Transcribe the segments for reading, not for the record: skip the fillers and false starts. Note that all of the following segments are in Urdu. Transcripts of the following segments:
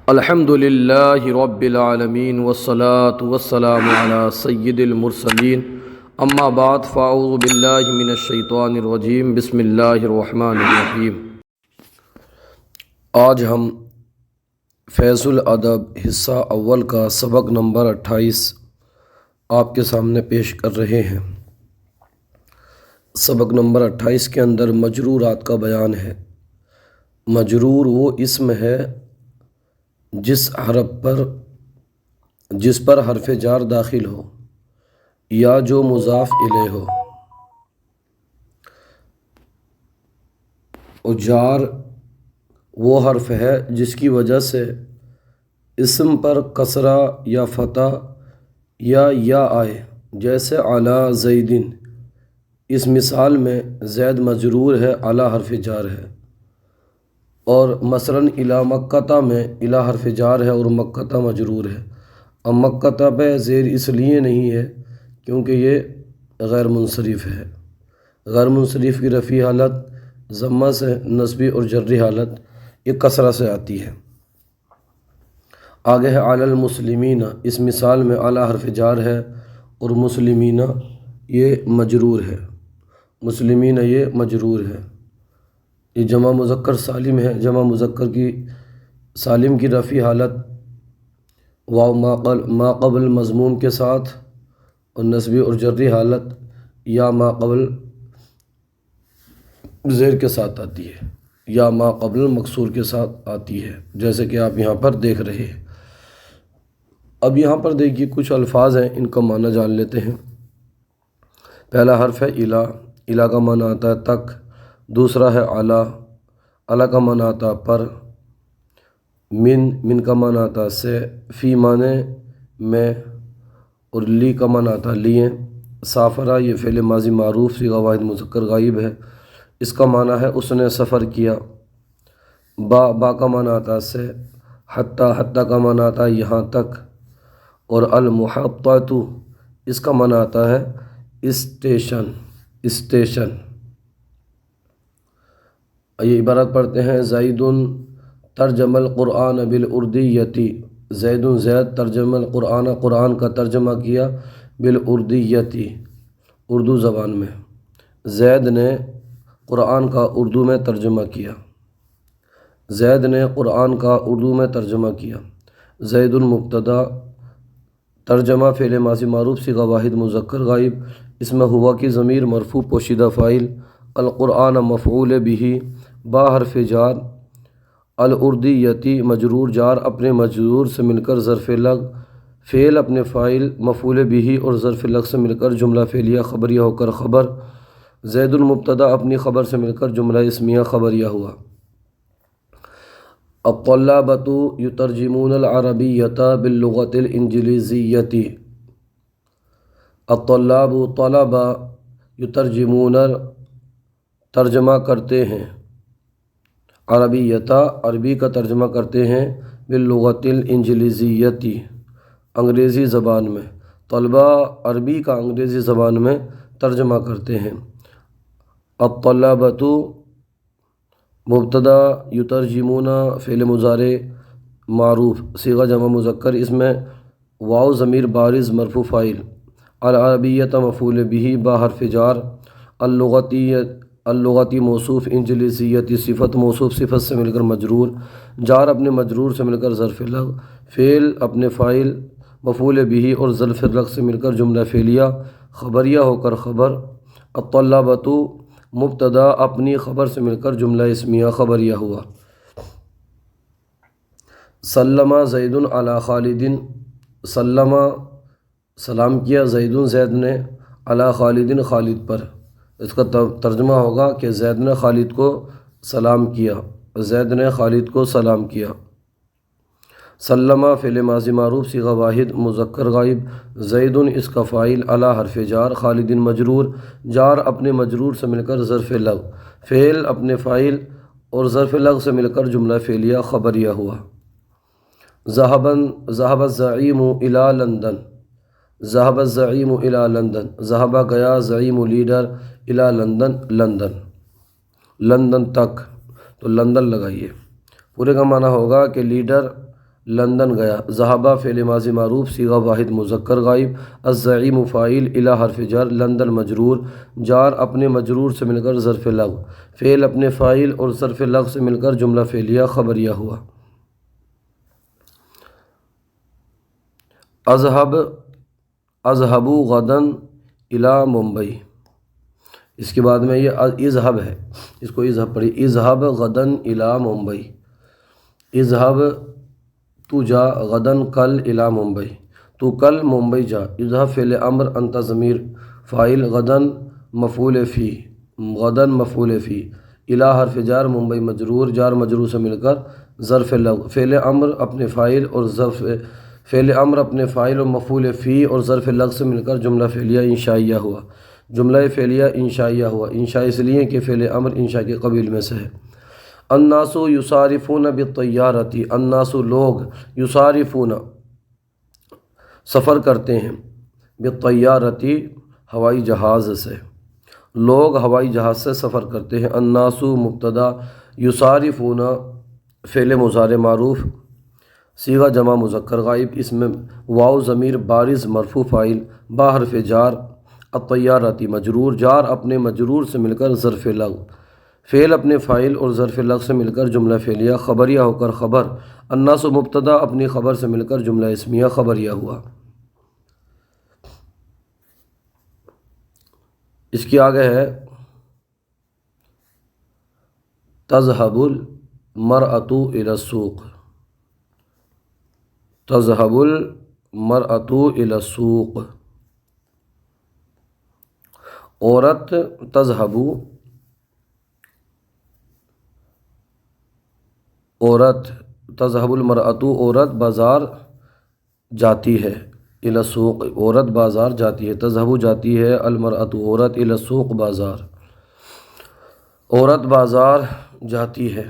الحمد للہ رب العالمین والصلاة والسلام علی سید المرسلین اما بعد فاعوذ باللہ من الشیطان الرجیم بسم اللہ الرحمن الرحیم۔ آج ہم فیض الادب حصہ اول کا سبق نمبر 28 آپ کے سامنے پیش کر رہے ہیں۔ سبق نمبر 28 کے اندر مجرورات کا بیان ہے۔ مجرور وہ اسم ہے جس پر حرف جار داخل ہو یا جو مضاف الیہ ہو، اور جار وہ حرف ہے جس کی وجہ سے اسم پر کسرہ یا فتح یا آئے، جیسے علی زیدن۔ اس مثال میں زید مجرور ہے، علی حرف جار ہے، اور مثلاً الی مکہ میں الی حرف جار ہے اور مکہ مجرور ہے۔ اب مکہ پہ زیر اس لیے نہیں ہے کیونکہ یہ غیر منصرف ہے۔ غیر منصرف کی رفعی حالت ضمہ سے، نصبی اور جری حالت یہ کسرہ سے آتی ہے۔ آگے ہے علی المسلمین۔ اس مثال میں علی حرف جار ہے اور مسلمین یہ مجرور ہے، مسلمین یہ مجرور ہے۔ یہ جمع مذکر سالم ہے۔ جمع مذکر کی سالم کی رفعی حالت واو ما قبل مضموم کے ساتھ، اور نصبی اور جری حالت یا ما قبل زیر کے ساتھ آتی ہے، یا ما قبل مکسور کے ساتھ آتی ہے، جیسے کہ آپ یہاں پر دیکھ رہے ہیں۔ اب یہاں پر دیکھیے کچھ الفاظ ہیں، ان کا معنی جان لیتے ہیں۔ پہلا حرف ہے الی۔ الی کا معنی آتا ہے تک۔ دوسرا ہے علی۔ علی کا معنی آتا ہے پر۔ من کا معنی آتا ہے سے۔ فی معنی میں، اور لی کا معنی آتا ہے لیے۔ سافرہ یہ فعل ماضی معروف صیغہ واحد مذکر غائب ہے، اس کا معنی ہے اس نے سفر کیا۔ با کا معنی آتا ہے سے۔ حتی کا معنی آتا ہے یہاں تک، اور المحطۃ اس کا معنی آتا ہے اسٹیشن۔ یہ عبارت پڑھتے ہیں زید ترجم القرآن بالاردیۃ۔ زید ترجم القرآن، قرآن کا ترجمہ کیا، بالاردیۃ اردو زبان میں۔ زید نے قرآن کا اردو میں ترجمہ کیا۔ زید نے قرآن کا اردو میں ترجمہ کیا۔ زید مبتدا، ترجمہ فعل ماضی معروف صیغہ واحد مذکر غائب، اس میں ہوا کی ضمیر مرفوع پوشیدہ فاعل، القرآن مفعول به، با حرف جار، الاردیۃ مجرور، جار اپنے مجرور سے مل کر ظرف لغ، فعل اپنے فاعل مفعول به اور ظرف لغ سے مل کر جملہ فعلیہ خبریہ ہو کر خبر۔ زید المبتدا اپنی خبر سے مل کر جملہ اسمیہ خبریہ ہوا۔ الطلابۃ یترجمون العربیۃ باللغۃ الانجلیزیۃ۔ الطلاب طلبہ، یترجمون ترجمہ کرتے ہیں، عربیۃ عربی کا ترجمہ کرتے ہیں، باللغۃ الانجلیزیۃ انگریزی زبان میں۔ طلبہ عربی کا انگریزی زبان میں ترجمہ کرتے ہیں۔ الطلبۃ مبتدا، یترجمون فعل مضارع معروف صیغہ جمع مذکر، اس میں واو ضمیر بارز مرفوع فاعل، العربیۃ مفعول به با حرف جار، اللغتی موصوف، انجلیزیت صفت موصوف صفت سے مل کر مجرور، جار اپنے مجرور سے مل کر ظرف لغ، فعل اپنے فاعل مفعول به اور ظرف لغ سے مل کر جملہ فعلیہ خبریہ ہو کر خبر۔ الطلبۃ مبتدا اپنی خبر سے مل کر جملہ اسمیہ خبریہ ہوا۔ سلم زید علی خالد۔ سلم سلام کیا زید زید نے، علی خالد خالد پر۔ اس کا ترجمہ ہوگا کہ زید نے خالد کو سلام کیا، زید نے خالد کو سلام کیا۔ سلم فعل ماضی معروف صیغہ واحد مذکر غائب، زید اس کا فاعل، علی حرف جار، خالد مجرور، جار اپنے مجرور سے مل کر ظرف لغ، فعل اپنے فاعل اور ظرف لغ سے مل کر جملہ فعلیہ خبریہ ہوا۔ ذهب الزعیم الی لندن۔ ذهب الزعیم الی لندن، ذهب گیا زعیم لیڈر، الی لندن لندن تک، تو لندن لگائیے۔ پورے کا معنی ہوگا کہ لیڈر لندن گیا۔ ذہبہ فعل ماضی معروف صیغہ واحد مذکر غائب۔ الزعیم فاعل الی حرف جر لندن مجرور، جار اپنے مجرور سے مل کر ظرف لغو، فعل اپنے فاعل اور ظرف لغو سے مل کر جملہ فعلیہ خبریہ ہوا۔ اذهب غدا الی ممبئی، اس کے بعد میں یہ اذهب ہے، اس کو اذهب پڑھی، اذهب غدا الی ممبئی، اذهب تو جا، غدن کل الی ممبئی، تو کل ممبئی جا۔ اذهب فعل امر، انت ضمیر فاعل، غدن مفعول فی، غدن مفعول فی، الی حرف جار ممبئی مجرور، جار مجرور سے مل کر ظرف لغو، فعل امر اپنے فاعل اور فعل امر اپنے فاعل اور مفعول فی اور ظرف لغو سے مل کر جملہ فعلیہ انشائیہ ہوا۔ جملہ فعلیہ انشائیہ ہوا، انشاء اس لیے کہ فعل امر انشاء کے قبیل میں سے ہے۔ الناس یصارفون بالطیارۃ، الناس لوگ، یصارفون سفر کرتے ہیں، بالطیارۃ ہوائی جہاز سے، لوگ ہوائی جہاز سے سفر کرتے ہیں۔ الناس مبتدا، یصارفون فعل مضارع معروف صیغہ جمع مذکر غائب، اس میں واو ضمیر بارز مرفوع فاعل، با حرف جار، الطیارۃ مجرور، جار اپنے مجرور سے مل کر ظرف لغو، فعل اپنے فاعل اور ظرف لغو سے مل کر جملہ فعلیہ خبریہ ہو کر خبر، الناس مبتدا اپنی خبر سے مل کر جملہ اسمیہ خبریہ ہوا۔ اس کی آگے ہے تذهب المرأة إلى السوق، تذهب المرأة إلى السوق، عورت تذهب، عورت تذهب المرأة عورت بازار جاتی ہے، إلى السوق عورت بازار جاتی ہے، تذهب جاتی ہے، المرأة عورت، إلى السوق بازار، عورت بازار جاتی ہے۔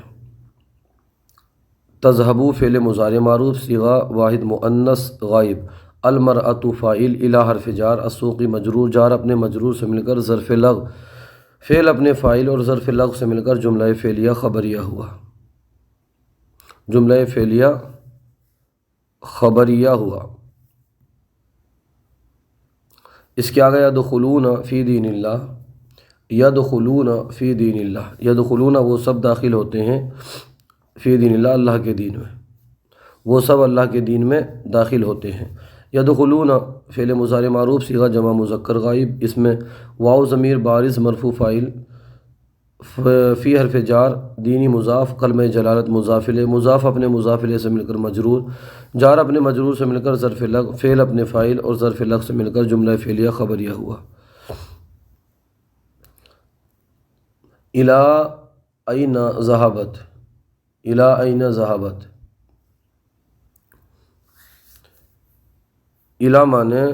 تذهب فعل مضارع معروف صیغہ واحد مؤنث غائب، المرأة فاعل الی حرف جار، السوق مجرور، جار اپنے مجرور سے مل کر ظرف لغو، فعل اپنے فاعل اور ظرف لغو سے مل کر جملہ فعلیہ خبریہ ہوا، جملہ فعلیہ خبریہ ہوا۔ اس کے آگے یدخلون فی دین اللہ، یدخلون فی دین اللہ، یدخلون وہ سب داخل ہوتے ہیں، فی دین اللہ اللہ کے دین میں، وہ سب اللہ کے دین میں داخل ہوتے ہیں۔ یدخلون فعل مضارع معروف صیغہ جمع مذکر غائب، اس میں واو ضمیر بارز مرفوع فاعل، فی حرف جار، دینی مضاف، کلمہ جلالت مضاف الیہ، مضاف اپنے مضاف الیہ سے مل کر مجرور، جار اپنے مجرور سے مل کر ظرف لغو، فعل اپنے فاعل اور ظرف لغو سے مل کر جملہ فعلیہ خبریہ ہوا۔ الی این ذہبت، الی این ذہبت، الی مانے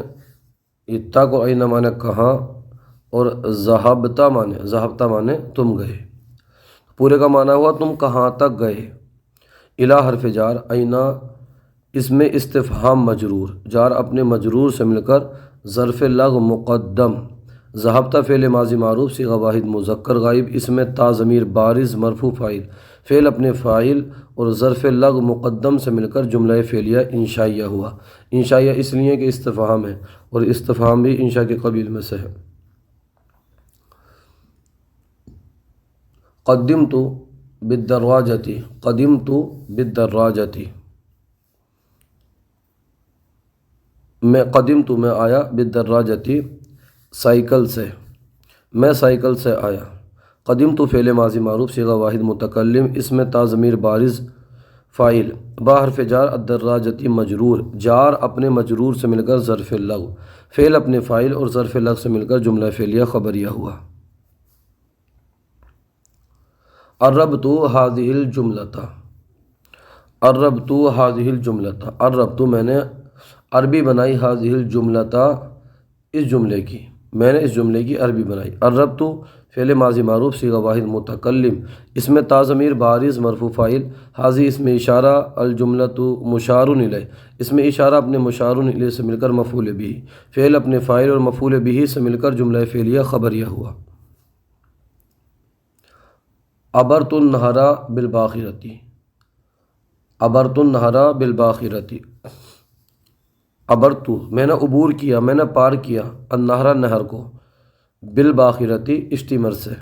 اتا کو، این مانے کہاں، اور ذہبتا مانے تم گئے، پورے کا معنی ہوا تم کہاں تک گئے۔ الی حرف جار، این اس میں استفہام مجرور، جار اپنے مجرور سے مل کر ظرف لغو مقدم، ذہبتا فعل ماضی معروف صیغہ واحد مذکر غائب، اس میں تا ضمیر بارز مرفوع فاعل، فعل اپنے فاعل اور ظرف لغو مقدم سے مل کر جملہ فعلیہ انشائیہ ہوا۔ انشائیہ اس لیے کہ استفہام ہے اور استفہام بھی انشاء کے قبیل میں سے ہے۔ قدمت بالدراجۃ، قدمت بالدراجۃ، میں قدمت میں آیا، بالدراجۃ سائیکل سے، میں سائیکل سے آیا۔ قدمت فعل ماضی معروف صیغہ واحد متکلم، اس میں تا ضمیر بارز فاعل، با حرف جار، الدراجۃ مجرور، جار اپنے مجرور سے مل کر ظرف لغو، فعل اپنے فاعل اور ظرف لغو سے مل کر جملہ فعلیہ خبریہ ہوا۔ عربت هذه الجملۃ، عربت هذه الجملۃ، عربت میں نے عربی بنائی، هذه الجملۃ اس جملے کی، میں نے اس جملے کی عربی بنائی۔ عربت فعل ماضی معروف صیغہ واحد متکلم، اس میں تا ضمیر بارز مرفوع فاعل، هذه اس میں اشارہ، الجملۃ مشار الیہ، اس میں اشارہ اپنے مشار الیہ سے مل کر مفعول به، فعل اپنے فاعل اور مفعول به سے مل کر جملہ فعلیہ خبریہ ہوا۔ عبرت النہر بالباخرۃ، عبرت النہر بالباخرتی، عبرت میں نے عبور کیا، میں نے پار کیا، النہر نہر کو، بالباخرتی اسٹیمر سے،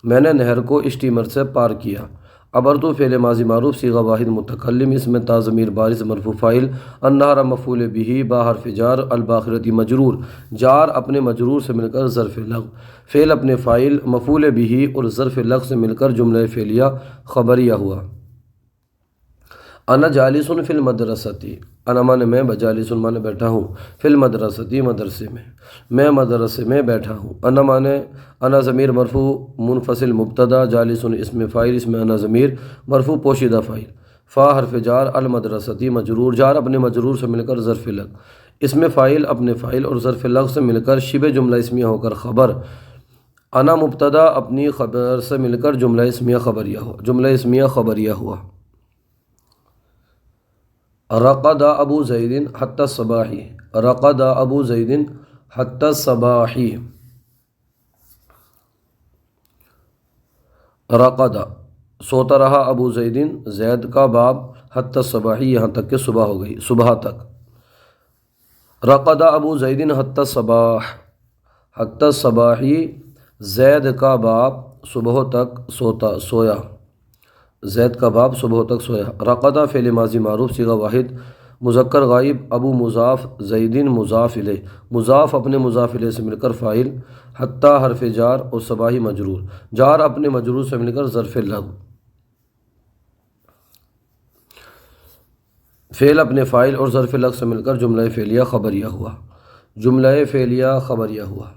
میں نے نہر کو اسٹیمر سے پار کیا۔ عبرت فعل ماضی معروف صیغہ واحد متکلم، اس میں تا ضمیر بارز مرفوع فاعل، النہر مفعول بہ با حرف جار، الباخرتی مجرور، جار اپنے مجرور سے مل کر ظرف لغو، فعل اپنے فاعل مفعول بہ اور ظرف لغو سے مل کر جملہ فعلیہ خبریہ ہوا۔ انا جالس فی المدرستی، انا مانے میں، بجالس مانے بیٹھا ہوں، فی المدرستی مدرسے میں مدرسے میں بیٹھا ہوں۔ انا مانے انا ضمیر مرفوع منفصل مبتدا، جالس اسم فاعل، اس میں انا ضمیر مرفوع پوشیدہ فاعل، فا حرف جار، المدرستی مجرور، جار اپنے مجرور سے مل کر ظرف لغو، اس میں فاعل اپنے فاعل اور ظرف لغو سے مل کر شبہ جملہ اسمیہ ہو کر خبر، انا مبتدا اپنی خبر سے مل کر جملہ اسمیہ خبریہ ہوا، جملہ اسمیہ خبریہ ہوا۔ رقد ابو زید حتی الصباحی، رقد ابو زید حتی الصباحی، رقد سوتا رہا ابو زید، زید کا باب، حتی الصباحی یہاں تک کہ صبح ہو گئی، صبح تک۔ رقد ابو زید حتی الصباح، حتی الصباحی زید کا باب صبح تک سویا، زید کا باب صبح تک سویا۔ رقدہ فعل ماضی معروف صیغہ واحد مذکر غائب، ابو مضاف، زیدین مضاف الیہ، مضاف اپنے مضاف الیہ سے مل کر فاعل، حتی حرف جار اور صباحی مجرور، جار اپنے مجرور سے مل کر ظرف لغو، فعل اپنے فاعل اور ظرف لغو سے مل کر جملہ فعلیہ خبریہ ہوا، جملہ فعلیہ خبریہ ہوا۔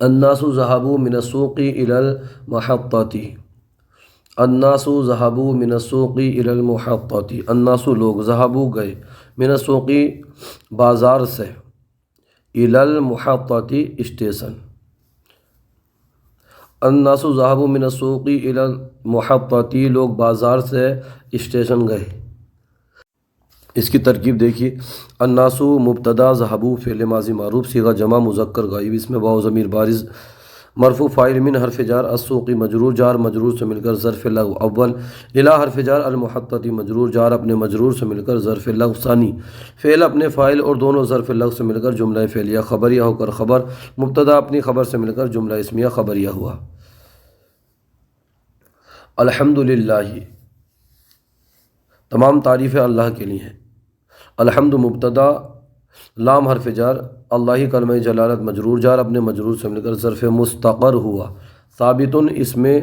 الناس ذهبوا من السوق الى المحطة، الناس ذهبوا من السوق الى المحطة، الناس لوگ، ذهبوا گئے، من السوق بازار سے، الى المحطة اسٹیشن، الناس ذهبوا من السوق الى المحطة لوگ بازار سے اسٹیشن گئے۔ اس کی ترکیب دیکھیے، الناس مبتدا، ذهبوا فعل ماضی معروف صیغہ جمع مذکر غائب، اس میں واو ضمیر بارز مرفوع فاعل، من حرف جار، السوقی مجرور، جار مجرور سے مل کر ظرف لغو اول، الی حرف جار، المحطتی مجرور، جار اپنے مجرور سے مل کر ظرف لغو ثانی، فعل اپنے فاعل اور دونوں ظرف لغو سے مل کر جملہ فعلیہ خبریہ ہو کر خبر، مبتدا اپنی خبر سے مل کر جملہ اسمیہ خبریہ ہوا۔ الحمدللہ، تمام تعریفیں اللہ کے لیے ہیں۔ الحمد مبتدا، لام حرف جار، اللہ کلمہ جلالت مجرور، جار اپنے مجرور سے مل کر ظرف مستقر ہوا، ثابتن اس میں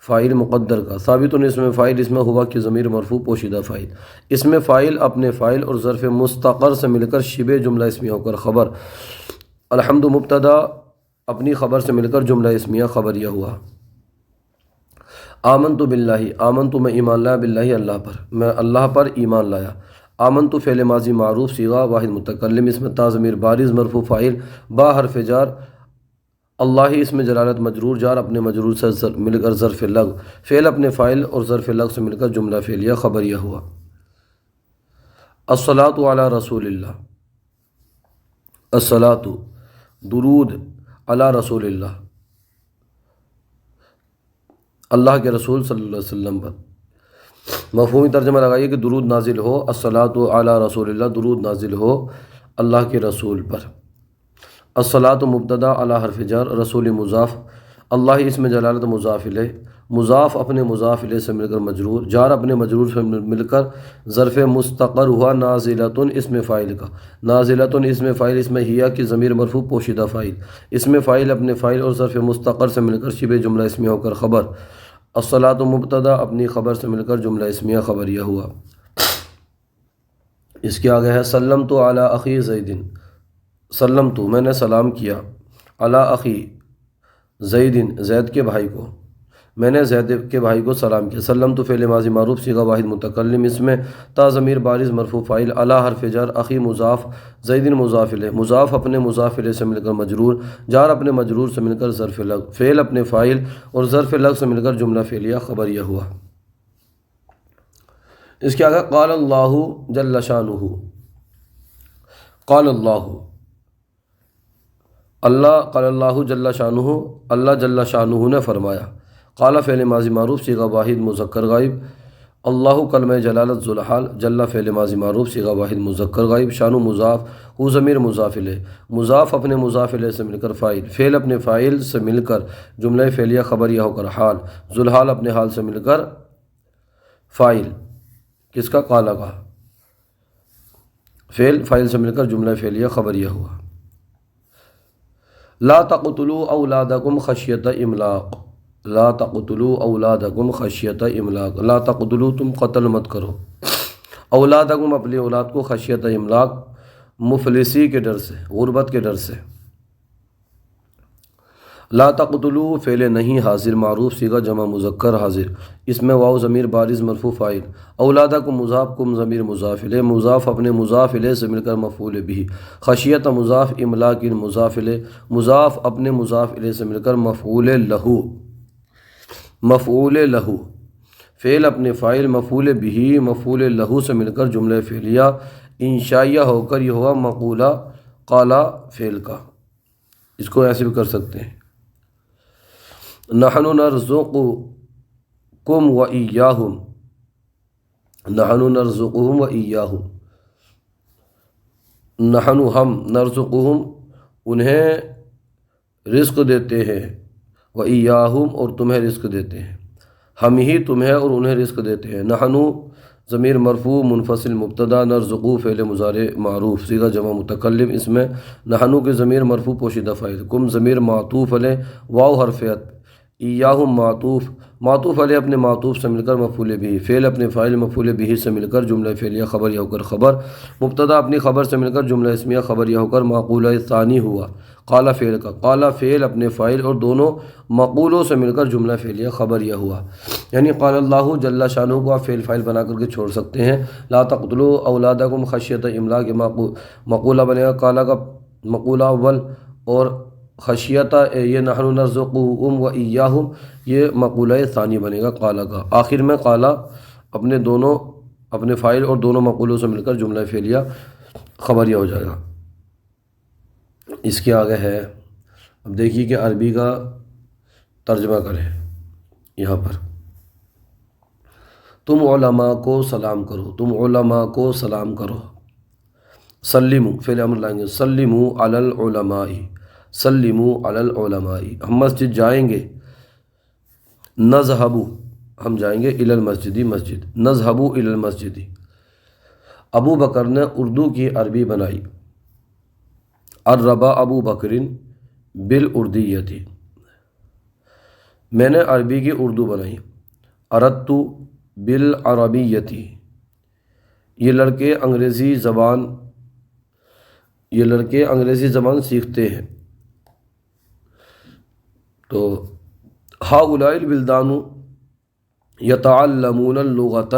فاعل مقدر کا، ثابتن اس میں فاعل، اس میں ہوا کہ ضمیر مرفوع پوشیدہ فاعل، اس میں فاعل اپنے فاعل اور ظرف مستقر سے مل کر شبہ جملہ اسمیہ ہو کر خبر، الحمد مبتدا اپنی خبر سے مل کر جملہ اسمیہ خبریہ ہوا۔ آمنت باللہ، آمنت میں ایمان لایا، باللہ اللہ پر، میں اللہ پر ایمان لایا۔ آمنت فعل ماضی معروف صیغہ واحد متکلم، اس میں تا ضمیر بارز مرفوع فاعل، با حرف جار، اللہ اس میں جلالت مجرور، جار اپنے مجرور سے مل کر ظرف لغو، فعل اپنے فاعل اور ظرف لغو سے مل کر جملہ فعلیہ خبریہ ہوا۔ الصلاۃ علی رسول اللہ، الصلاۃ درود، علی رسول اللہ اللہ کے رسول صلی اللہ علیہ وسلم پر، مفہومی ترجمہ لگائیے کہ درود نازل ہو، الصلاۃ علی رسول اللہ، درود نازل ہو اللہ کے رسول پر۔ الصلاۃ مبتدا، علی حرف جار، رسول مضاف، اللہ اس میں جلالت مضاف الیہ، مضاف اپنے مضاف الیہ سے مل کر مجرور، جار اپنے مجرور سے مل کر ظرف مستقر ہوا، نازلۃ اس میں فاعل کا، نازلۃ اس میں فاعل، اس میں ہیا کی ضمیر مرفوع پوشیدہ فاعل، اس میں فاعل اپنے فاعل اور ظرف مستقر سے مل کر شبہ جملہ اسمیہ ہو کر خبر، الصلاۃ مبتدا اپنی خبر سے مل کر جملہ اسمیہ خبریہ ہوا۔ اس کے آگے ہے سلمت علی اخی زید، سلمت میں نے سلام کیا، علی اخی زید زید کے بھائی کو، میں نے زید کے بھائی کو سلام کیا۔ سلمت فعل ماضی معروف صیغہ واحد متکلم، اس میں تا ضمیر بارز مرفوع فاعل، علی حرف جر، اخی مضاف، زید مضاف الیہ، مضاف اپنے مضاف الیہ سے مل کر مجرور، جار اپنے مجرور سے مل کر ظرف لغو، فعل اپنے فاعل اور ظرف لغو سے مل کر جملہ فعلیہ خبریہ ہوا۔ اس کے آگے قال اللہ جل شانہ، قال اللہ، اللہ قال اللہ جل شانہ، اللہ جل شانہ نے فرمایا۔ قال فعل ماضی معروف صیغہ واحد مذکر غائب، اللہ کلمہ جلالت ذوالحال، جل فعل ماضی معروف صیغہ واحد مذکر غائب، شان مضاف، ہو ضمیر مضاف الیہ، مضاف اپنے مضاف الیہ سے مل کر فاعل، فعل اپنے فاعل سے مل کر جملہ فعلیہ خبریہ ہو کر حال، ذوالحال اپنے حال سے مل کر فاعل، کس کا؟ قال کا، فعل فاعل سے مل کر جملہ فعلیہ خبریہ ہوا۔ لا تقتلوا اولادکم خشیۃ املاق، لا تقتلوا اولادکم خشیۃ املاق، لا تقتلوا تم قتل مت کرو، اولادکم اپنی اولاد کو، خشیۃ املاق مفلسی کے ڈر سے، غربت کے ڈر سے۔ لا تقتلوا فعل نہیں حاضر معروف صیغہ جمع مذکر حاضر، اس میں واو ضمیر بارز مرفوع فاعل، اولادکم مضاف، کم ضمیر مضاف الیہ، مضاف اپنے مضاف الیہ سے مل کر مفعول بہ، خشیت مضاف، املاک مضاف الیہ، مضاف اپنے مضاف الیہ سے مل کر مفعول لہ، مفعول لہ، فعل اپنے فاعل، مفعول بہ مفعول لہ سے مل کر جملہ فعلیہ انشائیہ ہو کر یہ ہوا مقولہ قالا فعل کا۔ اس کو ایسے بھی کر سکتے ہیں، نحن نرزقکم و ایاہم، نحن نرزقہم و ایاہم، نحن ہم، نرزقہم انہیں رزق دیتے ہیں، و ایاہم اور تمہیں رزق دیتے ہیں، ہم ہی تمہیں اور انہیں رزق دیتے ہیں۔ نحن ضمیر مرفوع منفصل مبتدا، نرزقو فعل مضارع معروف صیغہ جمع متکلم، اس میں نحن کے ضمیر مرفوع پوشیدہ فاعل، کم ضمیر معطوف علیہ، واو حرف عطف، ایاہم معطوف، معطوف علیہ اپنے معطوف سے مل کر مفعول بہ، فعل اپنے فاعل مفعول بہ سے مل کر جملہ فعلیہ خبریہ ہو کر خبر، مبتدا اپنی خبر سے مل کر جملہ اسمیہ خبریہ ہو کر معقولہ ثانی ہوا، قال فعل کا، قال فعل اپنے فاعل اور دونوں مقولوں سے مل کر جملہ فعلیہ خبریہ ہوا، یعنی قال اللہ جل شانہ کو آپ فعل فاعل بنا کر کے چھوڑ سکتے ہیں، لا تقتلوا اولادکم خشیۃ املاق مقولہ بنے گا، قال کا مقولہ اول، اور خشیت یہ نحن نرزقہم و ایاہم یہ مقولہ ثانی بنے گا قال کا، آخر میں قال اپنے دونوں اپنے فاعل اور دونوں مقولوں سے مل کر جملہ فعلیہ خبریہ ہو جائے گا۔ اس کے آگے ہے، اب دیکھیے کہ عربی کا ترجمہ کریں، یہاں پر تم علماء کو سلام کرو، تم علماء کو سلام کرو، سلموا فعل امر لائیں گے، سلموا علی العلماء، سلموا علی العلماء، ہم مسجد جائیں گے، نذهب ہم جائیں گے، الی المسجد مسجد، نذهب الی المسجد۔ ابو بکر نے اردو کی عربی بنائی، عرب ابو بکر بالاردیۃ، میں نے عربی کی اردو بنائی، اردت بالعربیۃ، یہ لڑکے انگریزی زبان سیکھتے ہیں۔ تو ہؤلاء البلدان یتعلمون اللغۃ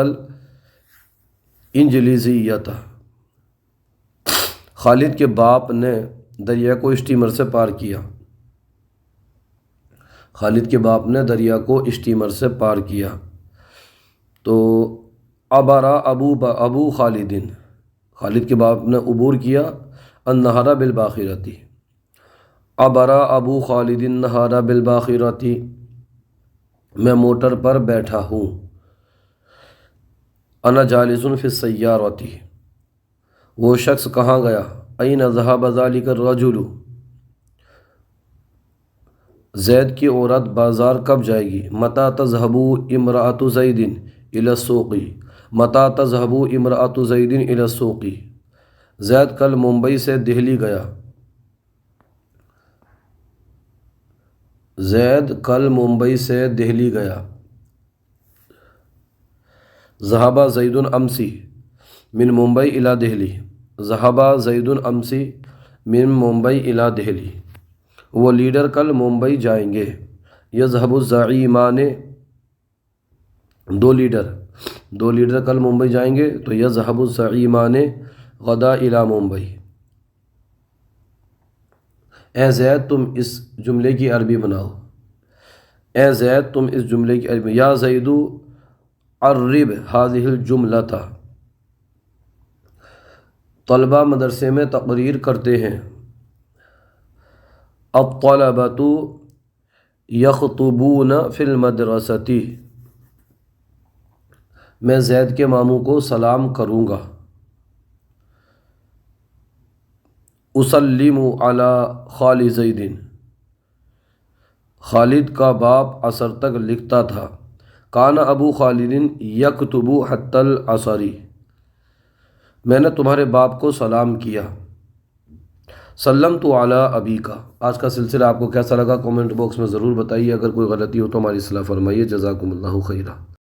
الانجلیزیۃ، خالد کے باپ نے دریا کو اسٹیمر سے پار کیا، خالد کے باپ نے دریا کو اسٹیمر سے پار کیا۔ تو عبر ابو خالد، خالد کے باپ نے عبور کیا، النہر بالباخرۃ، عبر ابو خالد النہر بالباخرۃ، میں موٹر پر بیٹھا ہوں، انا جالس فی السیارۃ، وہ شخص کہاں گیا، این ذهب ذلک الرجل، زید کی عورت بازار کب جائے گی، متی تذهب امرأة زید الی السوق، متی تذهب امرأة زید الی السوق، زید کل ممبئی سے دہلی گیا، زید کل ممبئی سے دہلی گیا۔ ذهب زید امسی من ممبئی الی دہلی، ذهب زید امسی من ممبئی الی دہلی، وہ لیڈر کل ممبئی جائیں گے۔ یذهب الزعیمان، دو لیڈر کل ممبئی جائیں گے، تو یذهب الزعیمان غدا الی ممبئی۔ اے زید تم اس جملے کی عربی بناؤ، اے زید تم اس جملے کی عربی، یا زید عرب هذه الجملۃ، طلبہ مدرسے میں تقریر کرتے ہیں، الطلبۃ یخطبون فی المدرسۃ، میں زید کے ماموں کو سلام کروں گا۔ اسلم علی خال زید، خالد کا باپ عصر تک لکھتا تھا۔ کان ابو خالد یکتب حتی العصر، میں نے تمہارے باپ کو سلام کیا۔ سلمت علی ابی کا۔ آج کا سلسلہ آپ کو کیسا لگا؟ کامنٹ باکس میں ضرور بتائیے، اگر کوئی غلطی ہو تو ہماری اصلاح فرمائیے۔ جزاکم اللہ خیرہ۔